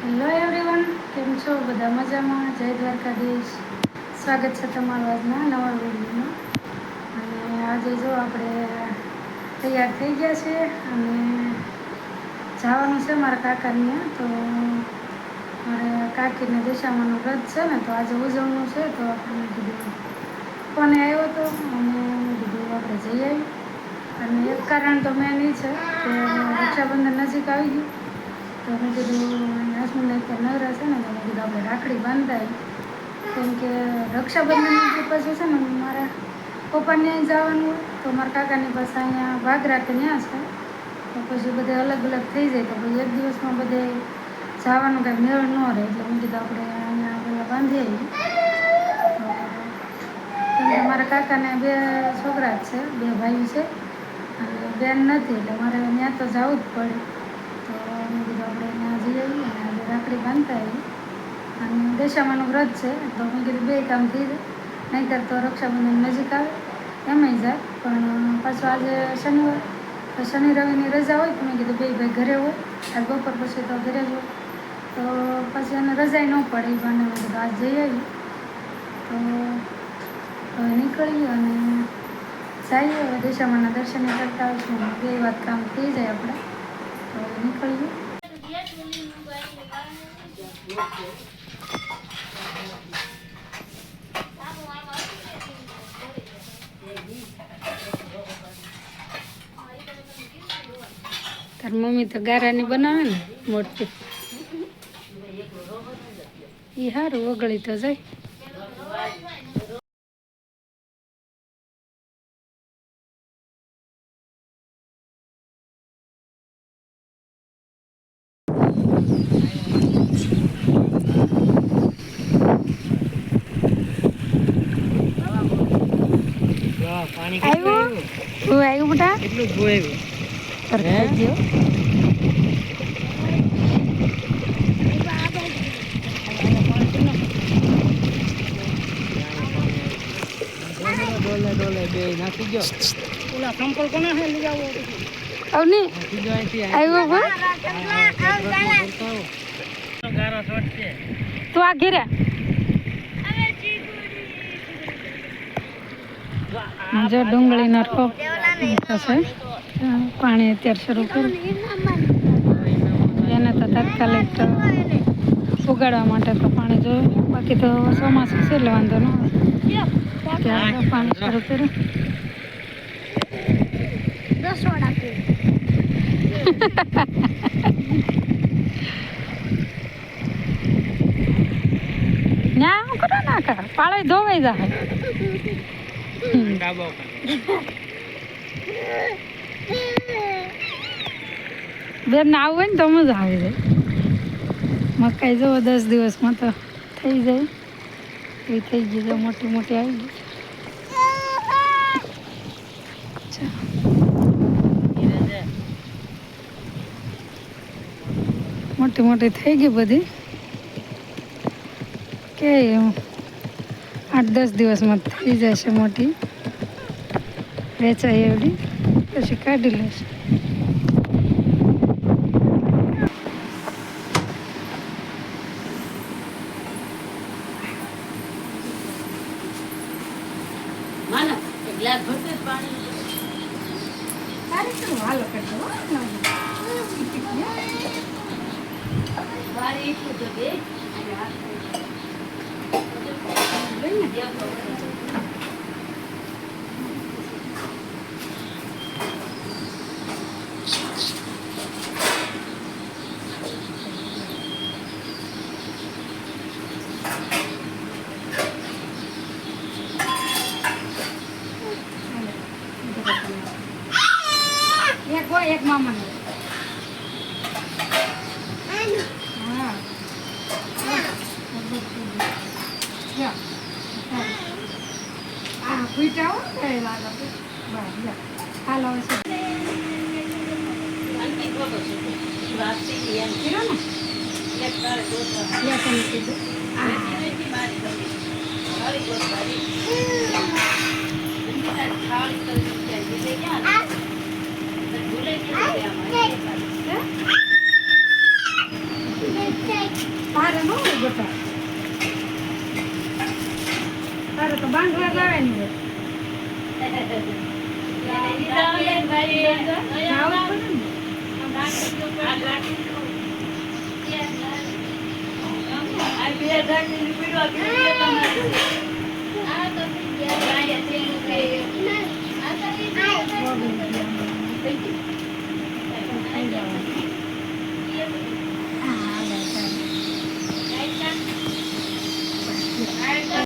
Hello everyone, કેમ છો? બધા મજામાં? જય દ્વારકાધીશ. સ્વાગત છે તમારું આજના નવા વિડીયોમાં. અને આજે જો આપણે તૈયાર થઈ ગયા છીએ અને જવાનું છે મારા કાકાને. તો મારે કાકીને દશામાનું વ્રત છે ને, તો આજે ઉજવણું છે. તો આપણે કીધું કોને આવ્યો હતો અને કીધું આપણે જઈ આવી. અને એક કારણ તો મેન એ છે કે રક્ષાબંધન નજીક આવી ગયું. તો મેં કીધું હસમુને અત્યારે નવરા છે ને, તો મેં કીધું આપણે રાખડી બાંધાય. કેમ કે રક્ષાબંધન પછી છે ને મારા પપ્પાને જવાનું હોય, તો મારા કાકાની પાસે અહીંયા ભાગરા કે ત્યાં છે. તો પછી બધે અલગ અલગ થઈ જાય, તો પછી એક દિવસમાં બધે જવાનું કાંઈ મેળ ન રહે. એટલે મેં કીધું આપણે અહીંયા પેલા બાંધી આવીએ. કેમ કે મારા કાકાને 2 છોકરા જ છે, 2 ભાઈઓ છે અને બેન નથી, એટલે મારે ત્યાં તો જવું જ પડે. તો મેં કીધું આપણે ત્યાં જઈ આવીએ અને આજે રાખડી બાંધતા આવીએ. અને દશામાનું વ્રત છે, તો મેં કીધું 2 કામ થઈ જાય. નહીંતર તો રક્ષાબંધન નજીક આવે એમાંય જાય. પણ પાછું આજે શનિવાર, તો શનિ રવિની રજા હોય, તો મેં કીધું 2 ભાઈ ઘરે હોય. આજ બપોર પછી તો ઘરે જ હોય, તો પછી એને રજાઈ ન પડે. એ બાને મેં કીધું આજ જઈ આવી. તો હવે નીકળીએ અને જઈએ. હવે દશામાના દર્શન કરતા આવીશું. 2 વાત કામ થઈ જાય આપણે. તો હવે નીકળીએ. તાર મમ્મી તો ગારાની બનાવે ને મોટી, એ સારું ઓગળી તો જાય. આવ્યું બેટા, કેટલું જોયું થઈ ગયો. ડોલે બે નાખી ગયો. ઓલા સંપલ કોને હે લઈ આવો અવની આવ્યો ગારો છોડશે તો આ ઘેરે જો ડુંગળીનો રોપ થશે. પાણી અત્યારે શરૂ કર્યું. એને તો તાત્કાલિક ઉગાડવા માટે તો પાણી જોઈએ. બાકી તો ચોમાસું છે એટલે વાંધો ન આવે. ત્યારે પાણી શરૂ કર્યું. ના કરો ના કર, પાળે ધોવાઈ જાય. બેન આવું હોય ને તો મજા આવી જાય. મકાઈ જો 10 દિવસમાં તો થઈ જાય. એ થઈ ગઈ જો મોટી મોટી આવી ગઈ. મોટી મોટી થઈ ગઈ બધી. કે 8-10 દિવસમાં થઈ જશે મોટી, વેચાય એવડી. પછી કાઢી લેશે. હાલો કરજો એક મામા તારે ન હોય બટા, તારે તો બાંધવા લાવે ને